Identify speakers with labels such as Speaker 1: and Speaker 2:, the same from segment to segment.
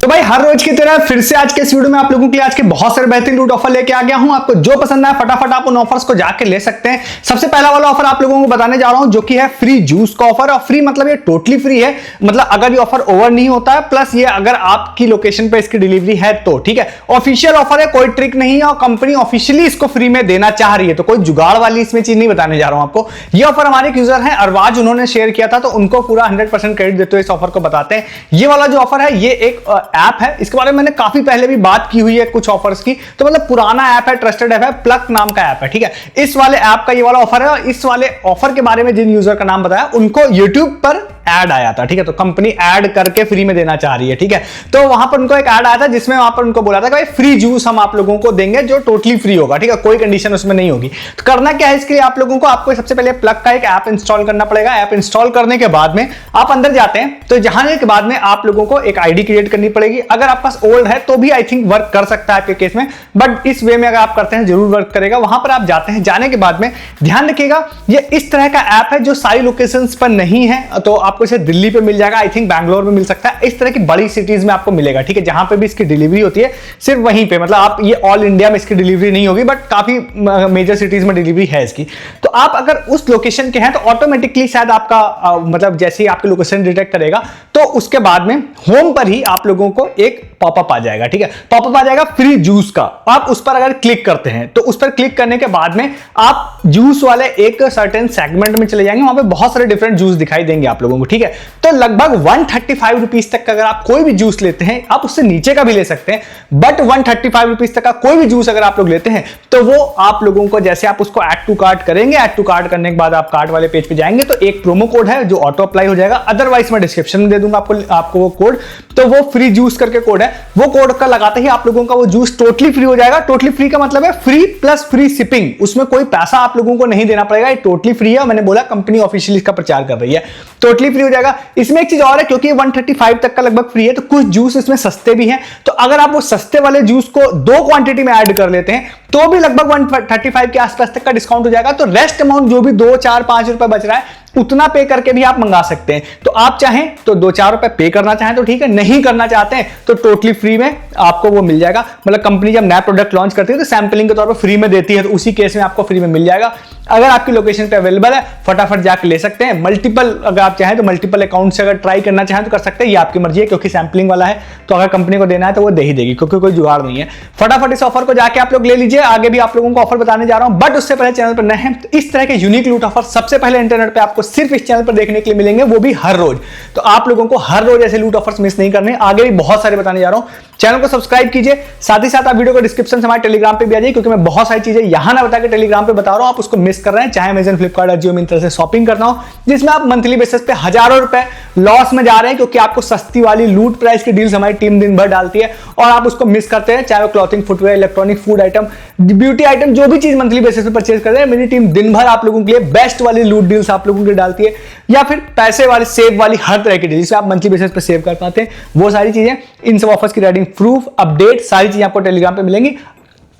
Speaker 1: तो भाई हर रोज की तरह फिर से आज के इस वीडियो में आप लोगों के लिए आज के बहुत सारे बेहतरीन लूट ऑफर लेके आ गया हूं। आपको जो पसंद आए फटाफट आप उन ऑफर्स को जाके ले सकते हैं। सबसे पहला वाला ऑफर आप लोगों को बताने जा रहा हूं जो कि है फ्री जूस का ऑफर। और फ्री मतलब ये टोटली फ्री है, मतलब अगर ये ऑफर ओवर नहीं होता है, प्लस ये अगर आपकी लोकेशन पे इसकी डिलीवरी है तो ठीक है। ऑफिशियल ऑफर है, कोई ट्रिक नहीं है और कंपनी ऑफिशियली इसको फ्री में देना चाह रही है, तो कोई जुगाड़ वाली इसमें चीज नहीं बताने जा रहा हूं आपको। ये ऑफर हमारे एक यूजर है अरवाज, उन्होंने शेयर किया था तो उनको पूरा 100% क्रेडिट देते हुए इस ऑफर को बताते हैं। ये वाला जो ऑफर है ये एक ऐप है, इसके बारे में मैंने काफी पहले भी बात की हुई है कुछ ऑफर्स की, तो मतलब पुराना ऐप है, ट्रस्टेड ऐप है, प्लक नाम का ऐप है, ठीक है। इस वाले ऐप का ये वाला ऑफर है और इस वाले ऑफर के बारे में जिन यूजर का नाम बताया उनको यूट्यूब पर ऐड आया था, ठीक है। तो कंपनी ऐड करके फ्री में देना चाह रही है, ठीक है। तो वहां पर उनको एक ऐड आया था जिसमें वहां पर उनको बोला था कि भाई फ्री जूस हम आप लोगों को देंगे जो टोटली फ्री होगा, ठीक है, कोई कंडीशन उसमें नहीं होगी। तो करना क्या है इसके लिए आप लोगों को, आपको सबसे पहले प्लग का एक ऐप इंस्टॉल करना पड़ेगा। ऐप इंस्टॉल करने के बाद में आप अंदर जाते हैं तो जाने के बाद में आप लोगों को एक आईडी क्रिएट करनी पड़ेगी। अगर आप पास ओल्ड है तो भी आई थिंक वर्क कर सकता है आपके केस में, बट इस वे में अगर आप करते हैं जरूर वर्क करेगा। वहां पर आप जाते हैं, जाने के बाद में ध्यान रखिएगा ये इस तरह का ऐप है जो सारी लोकेशंस पर नहीं है, तो आपको इसे दिल्ली पे मिल जाएगा, आई थिंक बैंगलोर में मिल सकता है, इस तरह की बड़ी सिटीज में आपको मिलेगा, ठीक है, जहां पे भी इसकी डिलीवरी होती है सिर्फ वहीं पे, मतलब आप ये ऑल इंडिया में इसकी डिलीवरी नहीं होगी बट काफी मेजर सिटीज में डिलीवरी है इसकी। तो आप अगर उस लोकेशन के हैं तो ऑटोमेटिकली शायद आपका मतलब जैसे ही आपकी लोकेशन डिटेक्ट करेगा तो उसके बाद में होम पर ही आप लोगों को एक पॉपअप आ जाएगा, ठीक है, पॉपअप आ जाएगा फ्री जूस का। आप उस पर अगर क्लिक करते हैं तो उस पर क्लिक करने के बाद में आप जूस वाले एक सर्टेन सेगमेंट में चले जाएंगे, वहां पे बहुत सारे डिफरेंट जूस दिखाई देंगे आप लोगों को, ठीक है। तो लगभग 135 रुपीज तक का अगर आप कोई भी जूस लेते हैं, आप उससे नीचे का भी ले सकते हैं, बट 135 रुपीज तक का कोई भी जूस अगर आप लोग लेते हैं तो वो आप लोगों को, जैसे आप उसको ऐड टू कार्ट करेंगे, ऐड टू कार्ट करने के बाद आप कार्ट वाले पेज पे जाएंगे तो एक प्रोमो कोड है जो ऑटो अप्लाई हो जाएगा, अदरवाइज मैं डिस्क्रिप्शन में दे दूंगा आपको वो कोड। तो वो फ्री जूस करके कोड है, वो कोड का लगाते ही आप लोगों का वो जूस टोटली फ्री हो जाएगा। टोटली फ्री का मतलब है फ्री प्लस फ्री शिपिंग, उसमें कोई पैसा आप लोगों को नहीं देना पड़ेगा, ये टोटली फ्री है। मैंने बोला कंपनी ऑफिशियली इसका प्रचार कर रही है, टोटली फ्री हो जाएगा। इसमें एक चीज और है, क्योंकि 135 तक का लगभग फ्री है तो कुछ जूस इसमें सस्ते भी हैं, तो अगर आप वो सस्ते वाले जूस को 2 क्वांटिटी में ऐड कर लेते हैं तो भी लगभग 135 के आसपास तक का डिस्काउंट हो जाएगा। तो रेस्ट अमाउंट जो भी 2, 4, 5 रुपए बच रहा है उतना पे करके भी आप मंगा सकते हैं। तो आप चाहें तो 2-4 रुपए पे करना चाहें तो ठीक है, नहीं करना चाहते हैं तो टोटली फ्री में आपको वो मिल जाएगा। मतलब कंपनी जब नया प्रोडक्ट लॉन्च करती है तो सैंपलिंग के तौर पर फ्री में देती है, तो उसी केस में आपको फ्री में मिल जाएगा। अगर आपकी लोकेशन पे अवेलेबल है फटाफट जाकर ले सकते हैं। मल्टीपल अगर आप चाहें तो मल्टीपल अकाउंट से अगर ट्राई करना चाहें तो कर सकते हैं, ये आपकी मर्जी है, क्योंकि सैंपलिंग वाला है तो अगर कंपनी को देना है तो वो दे ही देगी, क्योंकि कोई जुगाड़ नहीं है। फटाफट इस ऑफर को जाके आप लोग ले लीजिए। आगे भी आप लोगों को ऑफर बताने जा रहा हूं, बट उससे पहले चैनल पर नए हैं तो इस तरह के यूनिक लूट ऑफर सबसे पहले इंटरनेट पे आपको सिर्फ इस चैनल पर देखने के लिए मिलेंगे, वो भी हर रोज। तो आप लोगों को हर रोज ऐसे लूट ऑफर्स मिस नहीं करने, आगे भी बहुत सारे बताने जा रहा हूं। चैनल को सब्सक्राइब कीजिए, साथ ही साथ आप वीडियो को डिस्क्रिप्शन से हमारे टेलीग्राम पे भी आ जाइए, क्योंकि मैं बहुत सारी चीजें यहां ना बता के टेलीग्राम पे बता रहा हूं, आप उसको मिस कर रहे हैं। चाहे अमेजन, फ्लिपकार्ट और जियो मिंत्रा से शॉपिंग करना हो, जिसमें आप मंथली बेसिस पे हजारों रुपए लॉस में जा रहे हैं, क्योंकि आपको सस्ती वाली लूट प्राइस की डील्स हमारी टीम दिन भर डालती है और आप उसको मिस करते हैं। चाहे वो clothing, footwear, electronic, food item, beauty item, जो भी चीज मंथली बेसिस पे परचेज कर रहे हैं, मेरी टीम दिन भर आप लोगों के लिए बेस्ट वाली लूट डील्स आप लोगों के लिए डालती है, या फिर पैसे वाली, सेव वाली, हर तरह की डील जिससे आप मंथली बेसिस पे सेव कर पाते हैं। वो सारी चीजें, इन सब ऑफर्स की रेटिंग, प्रूफ, अपडेट, सारी चीजें आपको टेलीग्राम पे मिलेंगी।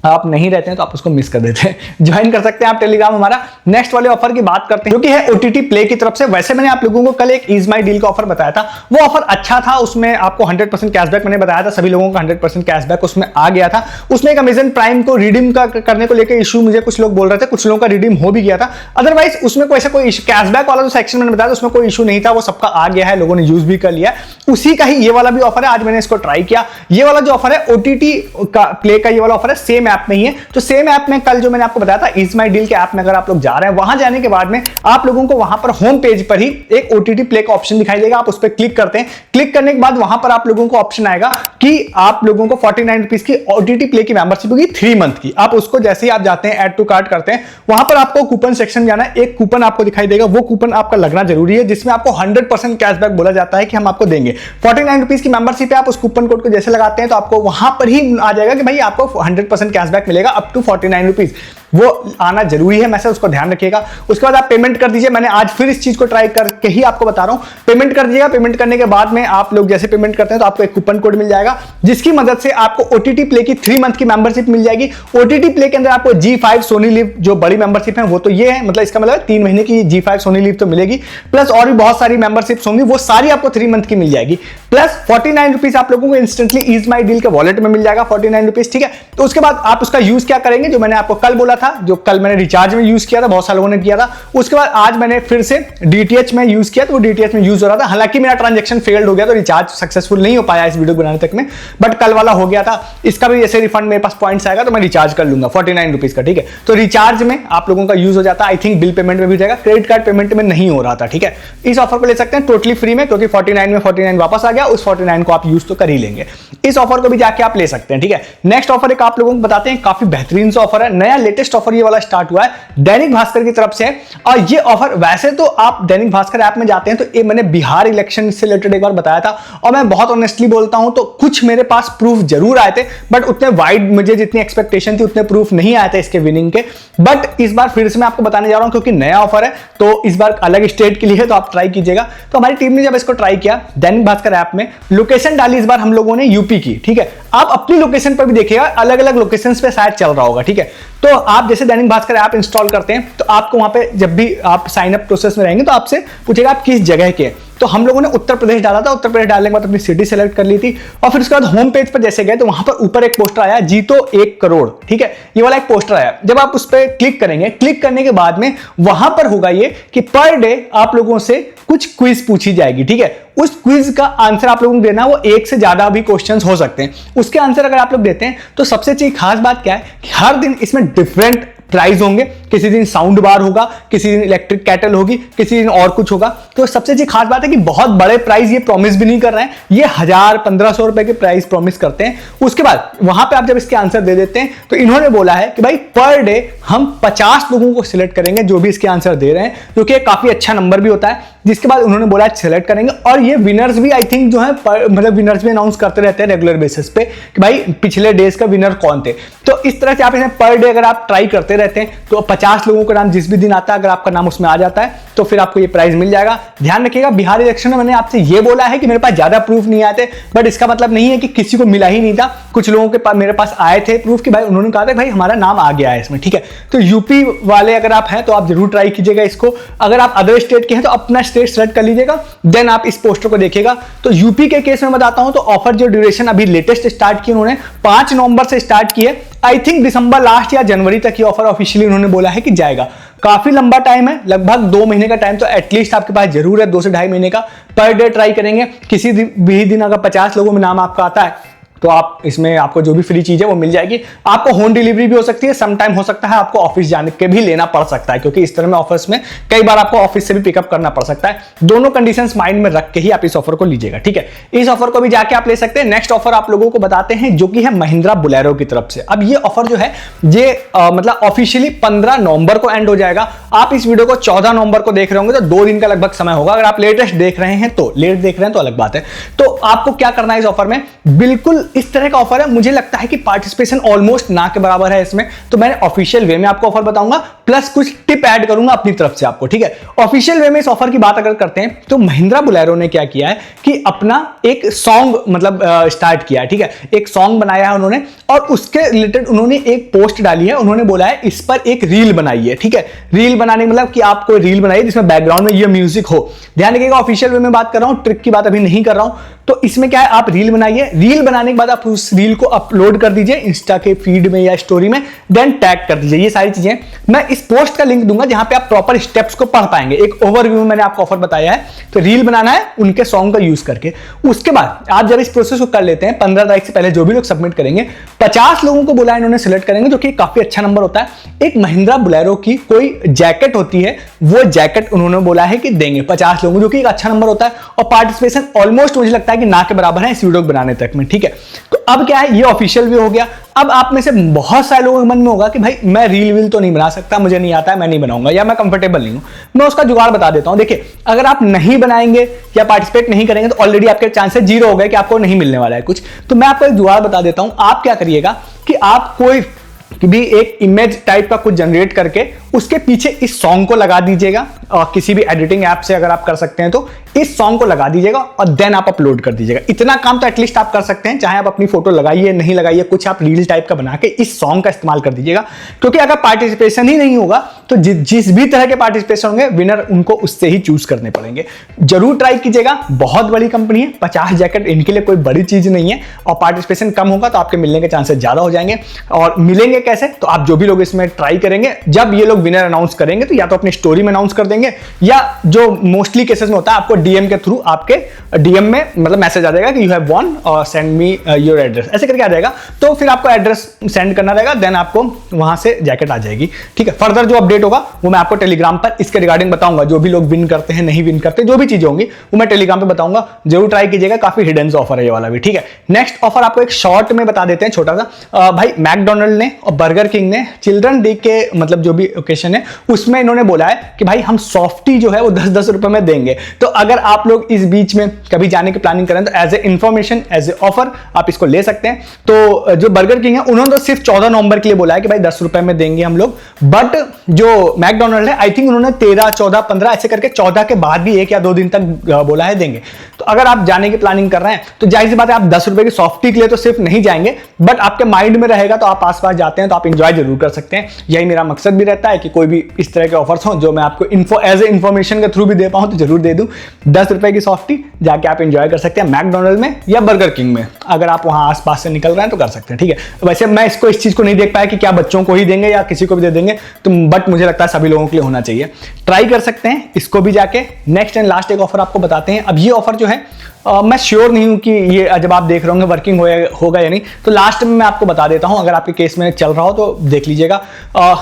Speaker 1: आप नहीं रहते हैं तो आप उसको मिस कर देते हैं, ज्वाइन कर सकते हैं आप टेलीग्राम हमारा। नेक्स्ट वाले ऑफर की बात करते हैं जो कि है ओटीटी प्ले की तरफ से। वैसे मैंने आप लोगों को कल एक ईज माई डील का ऑफर बताया था, वो ऑफर अच्छा था, उसमें आपको 100% कैशबैक मैंने बताया था, सभी लोगों को 100% कैशबैक उसमें आ गया था। उसमें एक अमेजन प्राइम को रिडीम करने को लेकर इशू मुझे कुछ लोग बोल रहे थे, कुछ लोगों का रिडीम हो भी गया था। अदरवाइज उसमें कोई ऐसा कोई कैशबैक वाला जो सेक्शन मैंने बताया था उसमें कोई इशू नहीं था, वो सबका आ गया है, लोगों ने यूज भी कर लिया। उसी का ही ये वाला भी ऑफर है, आज मैंने इसको ट्राई किया। ये वाला जो ऑफर है ओटीटी का प्ले का ये वाला ऑफर है, सेम ऐप में ही है। तो सेम ऐप में कल जो मैंने आपको बताया था इज माई डील के ऐप में अगर आप लोग जा रहे हैं, वहां जाने के बाद में आप लोगों को वहां पर होम पेज पर ही एक ओटीटी प्ले का ऑप्शन दिखाई देगा। आप उस पर क्लिक करते हैं, क्लिक करने के बाद वहां पर आप लोगों को ऑप्शन आएगा कि आप लोगों को 49 रुपीज की ओटीटी प्ले की मेंबरशिप होगी 3 मंथ की। आप उसको जैसे ही आप जाते हैं ऐड टू कार्ट करते हैं, वहां पर आपको कूपन सेक्शन में जाना है, एक कूपन आपको दिखाई देगा, वो कूपन आपका लगना जरूरी है, जिसमें आपको 100% कैशबैक बोला जाता है कि हम आपको देंगे। 49 रुपीज की मेंबरशिप है, आप उस कूपन कोड को जैसे लगाते हैं तो आपको वहां पर ही आ जाएगा कि भाई आपको 100% कैशबैक मिलेगा अप टू 49 रुपीज। वो आना जरूरी है मैसेज, उसको ध्यान रखिएगा। उसके बाद आप पेमेंट कर दीजिए। मैंने आज फिर इस चीज को ट्राई करके ही आपको बता रहा हूं, पेमेंट कर दीजिएगा। पेमेंट करने के बाद में आप लोग जैसे पेमेंट करते हैं तो आपको एक कूपन कोड मिल जाएगा, जिसकी मदद से आपको OTT प्ले की 3 मंथ की मेंबरशिप मिल जाएगी। OTT प्ले के अंदर आपको G5 सोनी लिव जो बड़ी मेंबरशिप है वो तो ये है, मतलब इसका मतलब 3 महीने की G5 सोनी लिव तो मिलेगी, प्लस और भी बहुत सारी मेंबरशिप्स होंगी, वो सारी आपको 3 मंथ की मिल जाएगी। प्लस 49 रुपीज आप लोगों को इंस्टेंटली ईज माई डील के वॉलेट में मिल जाएगा, 49 रुपीज, ठीक है। तो उसके बाद आप उसका यूज क्या करेंगे, जो मैंने आपको कल बोला था, जो कल मैंने रिचार्ज में यूज किया था, बहुत सारे लोगों ने किया था। उसके बाद आज मैंने फिर से DTH में यूज किया, तो वो DTH में यूज हो रहा था। हालांकि मेरा ट्रांजेक्शन फेल्ड हो गया, तो रिचार्ज सक्सेसफुल नहीं हो पाया इस वीडियो बनाने तक में, बट कल वाला हो गया था। इसका भी जैसे रिफंड मेरे पास पॉइंट्स आएगा तो मैं रिचार्ज कर लूंगा 49 रुपीज का, ठीक है। तो रिचार्ज में आप लोगों का यूज हो जाता है। आई थिंक बिल पेमेंट में भी जाएगा, क्रेडिट कार्ड पेमेंट में नहीं हो रहा था, ठीक है। इस ऑफर को ले सकते हैं टोटली फ्री में, क्योंकि 49 में 49 वापस आ गया, उस 49 को आप यूज तो कर ही लेंगे। इस ऑफर को भी जाके आप ले सकते हैं, ठीक है। नेक्स्ट ऑफर एक आप लोगों को बताते हैं, काफी बेहतरीन सा ऑफर है, नया लेटेस्ट ऑफर ये वाला स्टार्ट हुआ है, दैनिक भास्कर की तरफ से। और ये ऑफर वैसे तो आप दैनिक भास्कर ऐप में जाते हैं तो ये मैंने बिहार इलेक्शन से रिलेटेड एक बार बताया था, और मैं बहुत ऑनेस्टली बोलता हूं तो कुछ मेरे पास प्रूफ जरूर आए थे, बट उतने वाइड मुझे जितनी एक्सपेक्टेशन थी उतने प्रूफ नहीं आए थे इसके विनिंग के। बट इस बार फिर से मैं आपको बताने जा रहा हूं, क्योंकि नया ऑफर है तो इस बार अलग स्टेट के लिए है, तो आप ट्राई कीजिएगा। तो हमारी टीम ने जब इसको ट्राई किया दैनिक भास्कर ऐप में, लोकेशन डाली इस बार हम लोगों ने यूपी की, ठीक है। आप अपनी लोकेशन पर भी देखिएगा, अलग अलग लोकेशंस पे शायद चल रहा होगा, ठीक है। तो आप जैसे दैनिक भास्कर ऐप इंस्टॉल करते हैं तो आपको वहां पे जब भी आप साइन अप प्रोसेस में रहेंगे तो आपसे पूछेगा आप किस जगह के। तो हम लोगों ने उत्तर प्रदेश डाला था, उत्तर प्रदेश डालने के बाद अपनी सिटी सेलेक्ट कर ली थी, और फिर उसके बाद होम पेज पर जैसे गए तो वहां पर ऊपर एक पोस्टर आया, जीतो 1 करोड़, ठीक है। ये वाला एक पोस्टर आया, जब आप उस पर क्लिक करेंगे, क्लिक करने के बाद में वहां पर होगा ये कि पर डे आप लोगों से कुछ क्विज पूछी जाएगी, ठीक है। उस क्विज का आंसर आप लोगों को देना, वो एक से ज्यादा भी क्वेश्चंस हो सकते हैं। उसके आंसर अगर आप लोग देते हैं तो सबसे अच्छी खास बात क्या है कि हर दिन इसमें डिफरेंट प्राइज होंगे। किसी दिन साउंड बार होगा, किसी दिन इलेक्ट्रिक कैटल होगी, किसी दिन और कुछ होगा। तो सबसे अच्छी खास बात है कि बहुत बड़े प्राइस ये प्रॉमिस भी नहीं कर रहे हैं, ये 1000-1500 रुपए के प्राइस प्रॉमिस करते हैं। उसके बाद वहां पे आप जब इसके आंसर दे देते हैं तो इन्होंने बोला है कि भाई पर डे हम 50 लोगों को सिलेक्ट करेंगे जो भी इसके आंसर दे रहे हैं, जो कि काफी अच्छा नंबर भी होता है। जिसके बाद उन्होंने बोला सिलेक्ट करेंगे, और ये विनर्स भी आई थिंक जो है मतलब विनर्स भी अनाउंस करते रहते हैं रेगुलर बेसिस पे कि भाई पिछले डेज का विनर कौन थे। तो इस तरह से आप इसे पर डे अगर आप ट्राई करते रहते हैं तो 50 लोगों का नाम जिस भी दिन आता है, अगर आपका नाम उसमें आ जाता है तो फिर आपको ये प्राइज मिल जाएगा। ध्यान रखिएगा, बिहार इलेक्शन में मैंने आपसे ये बोला है कि मेरे पास ज्यादा प्रूफ नहीं आए थे, बट इसका मतलब नहीं है कि किसी को मिला ही नहीं था। कुछ लोगों के पास मेरे पास आए थे प्रूफ कि भाई उन्होंने कहा था भाई हमारा नाम आ गया है इसमें, ठीक है। तो यूपी वाले अगर आप हैं तो आप जरूर ट्राई कीजिएगा इसको। अगर आप अदर स्टेट के हैं तो अपना स्टेट सेलेक्ट कर लीजिएगा, देन आप इस पोस्टर को देखिएगा। तो यूपी के केस में बताता हूं तो ऑफर जो ड्यूरेशन अभी लेटेस्ट स्टार्ट की उन्होंने 5 नवंबर से स्टार्ट की है। आई थिंक दिसंबर लास्ट या जनवरी तक ये ऑफर ऑफिशियली उन्होंने बोला है कि जाएगा। काफी लंबा टाइम है, लगभग 2 महीने का टाइम तो एटलीस्ट आपके पास जरूर है, 2 से 2.5 महीने का। पर डे ट्राई करेंगे, किसी भी दिन अगर 50 लोगों में नाम आपका आता है तो आप इसमें आपको जो भी फ्री चीज है वो मिल जाएगी। आपको होम डिलीवरी भी हो सकती है, सम टाइम हो सकता है आपको ऑफिस जाने के भी लेना पड़ सकता है, क्योंकि इस तरह में ऑफर्स में कई बार आपको ऑफिस से भी पिकअप करना पड़ सकता है। दोनों कंडीशंस माइंड में रख के ही आप इस ऑफर को लीजिएगा, ठीक है। इस ऑफर को भी जाके आप ले सकते हैं। नेक्स्ट ऑफर आप लोगों को बताते हैं जो कि है महिंद्रा बोलेरो की तरफ से। अब ये ऑफर जो है ये मतलब ऑफिशियली 15 नवंबर को एंड हो जाएगा। आप इस वीडियो को 14 नवंबर को देख रहे होंगे तो 2 दिन का लगभग समय होगा। अगर आप लेटेस्ट देख रहे हैं तो लेट देख रहे हैं तो अलग बात है। तो आपको क्या करना है इस ऑफर में, बिल्कुल इस तरह का ऑफर है, मुझे लगता है कि पार्टिसिपेशन ऑलमोस्ट ना के बराबर है इसमें। तो मैं ऑफिशियल वे में आपको ऑफर बताऊंगा, प्लस कुछ टिप ऐड करूंगा अपनी तरफ से आपको, ठीक है। ऑफिशियल वे में इस ऑफर की बात अगर करते हैं तो महिंद्रा बोलेरो ने क्या किया है कि अपना एक सॉन्ग मतलब स्टार्ट किया है, ठीक है। एक सॉन्ग बनाया है उन्होंने और उसके रिलेटेड उन्होंने एक पोस्ट डाली है। उन्होंने बोला है इस पर एक रील बनाई है, ठीक है। रील बनाने मतलब कि आप कोई रील बनाइए जिसमें बैकग्राउंड में ये म्यूजिक हो। ध्यान रखिएगा, ऑफिशियल वे में बात कर रहा हूं, ट्रिक की बात अभी नहीं कर रहा हूं। तो इसमें क्या है, आप रील बनाइए, रील बनाने के बाद आप उस रील को अपलोड कर दीजिए इंस्टा के फीड में या स्टोरी में, देन टैग कर दीजिए। ये सारी चीजें मैं इस पोस्ट का लिंक दूंगा जहां पे आप प्रॉपर स्टेप्स को पढ़ पाएंगे। एक ओवरव्यू में मैंने आपको ऑफर बताया है। तो रील बनाना है उनके सॉन्ग का यूज करके। उसके बाद आप जब इस प्रोसेस को कर लेते हैं, 15 तारीख से पहले जो भी लोग सबमिट करेंगे, 50 लोगों को बोला इन्होंने सिलेक्ट करेंगे, जो कि काफी अच्छा नंबर होता है। एक महिंद्रा बोलेरो की कोई जैकेट होती है, वो जैकेट उन्होंने बोला है कि देंगे 50 लोगों, जो कि एक अच्छा नंबर होता है। और पार्टिसिपेशन ऑलमोस्ट मुझे लगता है कि ना के बराबर है इस वीडियो को बनाने तक में, ठीक है। तो अब क्या है, ये ऑफिशियल भी हो गया। अब आप में से बहुत सारे लोगों के मन में होगा कि भाई मैं रील वील तो नहीं बना सकता, मुझे नहीं आता है, मैं नहीं बनाऊंगा या मैं कंफर्टेबल नहीं हूं। मैं उसका जुगाड़ बता देता हूं। देखिए, अगर आप नहीं बनाएंगे या पार्टिसिपेट नहीं करेंगे तो ऑलरेडी आपके चांसेस 0 हो गए कि आपको नहीं मिलने वाला है कुछ। तो मैं आपको एक जुगाड़ बता देता हूं। आप क्या करिएगा कि आप कोई कि भी एक इमेज टाइप का कुछ जनरेट करके उसके पीछे इस सॉन्ग को लगा दीजिएगा, और किसी भी एडिटिंग ऐप से अगर आप कर सकते हैं तो इस सॉन्ग को लगा दीजिएगा और देन आप अपलोड कर दीजिएगा। इतना काम तो एटलीस्ट आप कर सकते हैं, चाहे आप अपनी फोटो लगाइए नहीं लगाइए, कुछ आप रील टाइप का बना के इस सॉन्ग का इस्तेमाल कर दीजिएगा। क्योंकि अगर पार्टिसिपेशन ही नहीं होगा तो जिस भी तरह के पार्टिसिपेशन होंगे विनर उनको उससे ही चूज करने पड़ेंगे। जरूर ट्राई कीजिएगा, बहुत बड़ी कंपनी है, 50 जैकेट इनके लिए कोई बड़ी चीज नहीं है, और पार्टिसिपेशन कम होगा तो आपके मिलने के चांसेस ज्यादा हो जाएंगे। और मिलेंगे कैसे, तो आप जो भी लोग इसमें ट्राई करेंगे, जब ये लोग विनर अनाउंस करेंगे तो या तो अपनी स्टोरी में अनाउंस कर देंगे, या जो मोस्टली केसेस में होता है आपको डीएम के थ्रू आपके डीएम में मतलब मैसेज आ जाएगा कि यू हैव वॉन और सेंड मी योर एड्रेस, ऐसे करके आ जाएगा। तो फिर आपको एड्रेस सेंड करना रहेगा, देन आपको वहां से जैकेट आ जाएगी। ठीक है, फर्दर जो अपडेट होगा वो मैं आपको टेलीग्राम पर इसके रिगार्डिंग बताऊंगा। जो भी लोग विन करते हैं नहीं विन करते, जो भी चीजें होंगी वो मैं टेलीग्राम पे बताऊंगा, जरूर ट्राई कीजिएगा। काफी हिडन ऑफर है ये वाला भी। ठीक है, नेक्स्ट ऑफर आपको एक शॉर्ट में बता देते हैं छोटा सा। भाई मैकडोनल्ड ने और बर्गर किंग ने चिल्ड्रन डे के मतलब जो भी ओकेशन है उसमें इन्होंने बोला है कि भाई हम सॉफ्टी जो है वो 10-10 रुपए में देंगे। तो अगर आप लोग इस बीच में कभी जाने की प्लानिंग करें तो as a information, as a offer आप इसको ले सकते हैं। तो जो बर्गर किंग है उन्होंने तो सिर्फ 14 नवंबर के लिए बोला है कि भाई 10 रुपए में देंगे हम लोग, बट जो मैकडोनल्ड है आई थिंक उन्होंने 13, 14, 15 ऐसे करके 14 के बाद भी 1 या 2 दिन तक बोला है देंगे। तो अगर आप जाने की प्लानिंग कर रहे हैं तो जाहिर सी बात है आप 10 रुपए की सॉफ्टी के लिए तो सिर्फ नहीं जाएंगे, बट आपके माइंड में रहेगा तो आप आसपास जाते हैं तो आप इंजॉय जरूर कर सकते हैं। यही मेरा मकसद भी रहता है कि कोई भी इस तरह के ऑफर्स हो जो मैं आपको एज ए इंफॉर्मेशन के थ्रू भी दे पाऊं तो जरूर दे दूं। 10 रुपए की सॉफ्टी जाके आप इंजॉय कर सकते हैं मैकडोनल्ड में या बर्गर किंग में, अगर आप वहां आसपास से निकल रहे हैं तो कर सकते हैं। ठीक है, वैसे मैं इस चीज को नहीं देख पाया कि क्या बच्चों को ही देंगे या किसी को भी दे देंगे, तो बट मुझे लगता है सभी लोगों के लिए होना चाहिए। ट्राई कर सकते हैं इसको भी जाके। नेक्स्ट एंड लास्ट एक ऑफर आपको बताते हैं। अब ये ऑफर जो है मैं श्योर नहीं हूं कि ये जब आप देख रहे होंगे वर्किंग होगा या नहीं, तो लास्ट में मैं आपको बता देता हूं। अगर आपके केस में चल रहा हो तो देख लीजिएगा।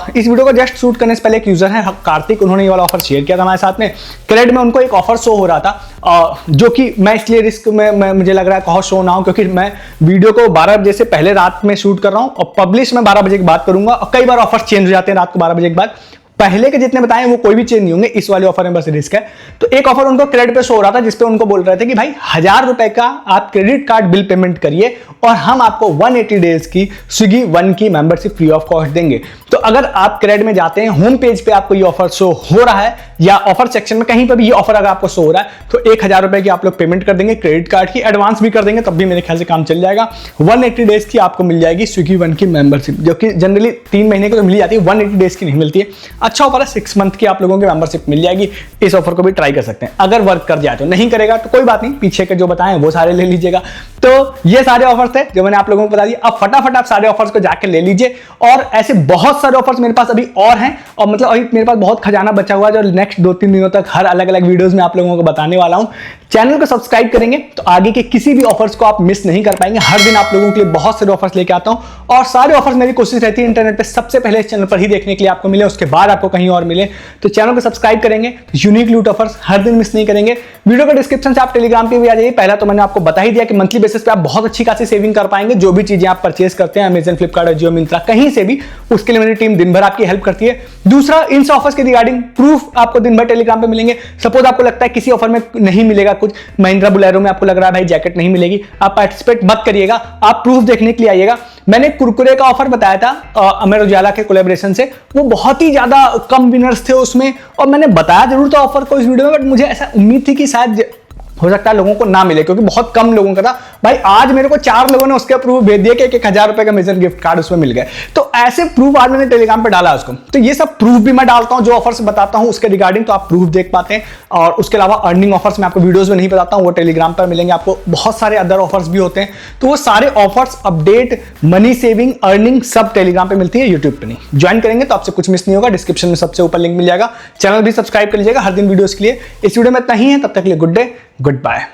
Speaker 1: इस वीडियो को जस्ट शूट करने से पहले एक यूजर है कार्तिक, उन्होंने ये वाला ऑफर शेयर किया था हमारे साथ में। क्रेड में उनको एक ऑफर शो हो रहा था, जो कि मैं इसलिए रिस्क में मुझे लग रहा है कहो शो ना हो, क्योंकि मैं वीडियो को 12 बजे से पहले रात में शूट कर रहा हूं और पब्लिश मैं 12 बजे की बात करूंगा, और कई बार ऑफर चेंज हो जाते हैं रात को 12 बजे के बाद। पहले के जितने बताए वो कोई भी चेंज नहीं होंगे, इस वाले ऑफर में बस रिस्क है। तो एक ऑफर उनको क्रेडिट पे शो हो रहा था जिसपे उनको बोल रहे थे कि भाई 1000 रुपए का आप क्रेडिट कार्ड बिल पेमेंट करिए और हम आपको 180 डेज की स्विगी 1 की मेंबरशिप फ्री ऑफ कॉस्ट देंगे। तो अगर आप क्रेडिट में जाते हैं, होम पेज पे आपको ये ऑफर शो हो रहा है या ऑफर सेक्शन में कहीं पर भी ये ऑफर अगर आपको शो हो रहा है, तो 1000 रुपए की आप लोग पेमेंट कर देंगे क्रेडिट कार्ड की, एडवांस भी कर देंगे तब भी मेरे ख्याल से काम चल जाएगा। 180 डेज की आपको मिल जाएगी स्विगी 1 की मेंबरशिप, जो कि जनरली 3 महीने की तो मिल जाती है, 180 डेज की नहीं मिलती है। अच्छा ऑफर है, 6 मंथ की आप लोगों की मेंबरशिप मिल जाएगी। इस ऑफर को भी ट्राई कर सकते हैं। अगर वर्क कर जाए तो, नहीं करेगा तो कोई बात नहीं, पीछे के जो बताएं वो सारे ले लीजिएगा। तो ये सारे ऑफर्स थे जो मैंने आप लोगों को बता दिया। अब फटाफट आप सारे ऑफर्स को जाके ले लीजिए, और ऐसे बहुत सारे ऑफर्स मेरे पास अभी और हैं, और मतलब अभी मेरे पास बहुत खजाना बचा हुआ है जो नेक्स्ट 2-3 दिनों तक हर अलग अलग वीडियोस में आप लोगों को बताने वाला हूं। चैनल को सब्सक्राइब करेंगे तो आगे के किसी भी ऑफर्स को आप मिस नहीं कर पाएंगे। हर दिन आप लोगों के लिए बहुत सारे ऑफर्स लेके आता हूं, और सारे ऑफर्स मेरी कोशिश रहती है इंटरनेट पे सबसे पहले इस चैनल पर ही देखने के लिए आपको मिले, उसके बाद आपको कहीं और मिले। तो चैनल को सब्सक्राइब करेंगे तो यूनिक लूट ऑफर्स हर दिन मिस नहीं करेंगे। वीडियो के डिस्क्रिप्शन से आप टेलीग्राम पे भी आ जाइए। पहला तो मैंने आपको बता ही दिया कि मंथली बेसिस पे आप बहुत अच्छी खासी सेविंग कर पाएंगे। जो भी चीजें आप परचेज करते हैं अमेजन, फ्लिपकार्ट और जियो मिंत्रा कहीं से भी, उसके लिए मेरी टीम दिन भर आपकी हेल्प करती है। दूसरा, इन ऑफर्स के रिगार्डिंग प्रूफ आपको दिन भर टेलीग्राम पे मिलेंगे। सपोज आपको लगता है किसी ऑफर में नहीं मिलेगा कुछ, महिंद्रा बुलेरो में आपको लग रहा है भाई जैकेट नहीं मिलेगी, आप पार्टिसिपेट मत करिएगा, आप प्रूफ देखने के लिए आइएगा। मैंने कुरकुरे का ऑफर बताया था अमर उजाला के कोलैबोरेशन से, वो बहुत ही ज्यादा कम विनर्स थे उसमें, और मैंने बताया जरूर था ऑफर को इस वीडियो में, बट मुझे ऐसा उम्मीद थी कि शायद हो सकता है लोगों को ना मिले, क्योंकि बहुत कम लोगों का था। भाई आज मेरे को 4 लोगों ने उसके प्रूफ भेज दिए कि 1000 रुपए का अमेजन गिफ्ट कार्ड उसमें मिल गए। तो ऐसे प्रूफ आज मैंने टेलीग्राम पे डाला उसको। तो ये सब प्रूफ भी मैं डालता हूं, जो ऑफर्स बताता हूं उसके रिगार्डिंग, तो आप प्रूफ देख पाते हैं। और उसके अलावा अर्निंग ऑफर्स मैं आपको वीडियोस में नहीं बताता हूं, वो टेलीग्राम पर मिलेंगे आपको। बहुत सारे अदर ऑफर्स भी होते हैं, तो वो सारे offers, update, money saving, earning सब टेलीग्राम पे मिलती है, यूट्यूब पे नहीं। ज्वाइन करेंगे तो आपसे कुछ मिस नहीं होगा। डिस्क्रिप्शन में सबसे ऊपर लिंक मिल जाएगा। चैनल भी सब्सक्राइब कर लीजिएगा हर दिन वीडियोस के लिए। इस वीडियो में इतना ही है, तब तक के लिए गुड डे, गुड बाय।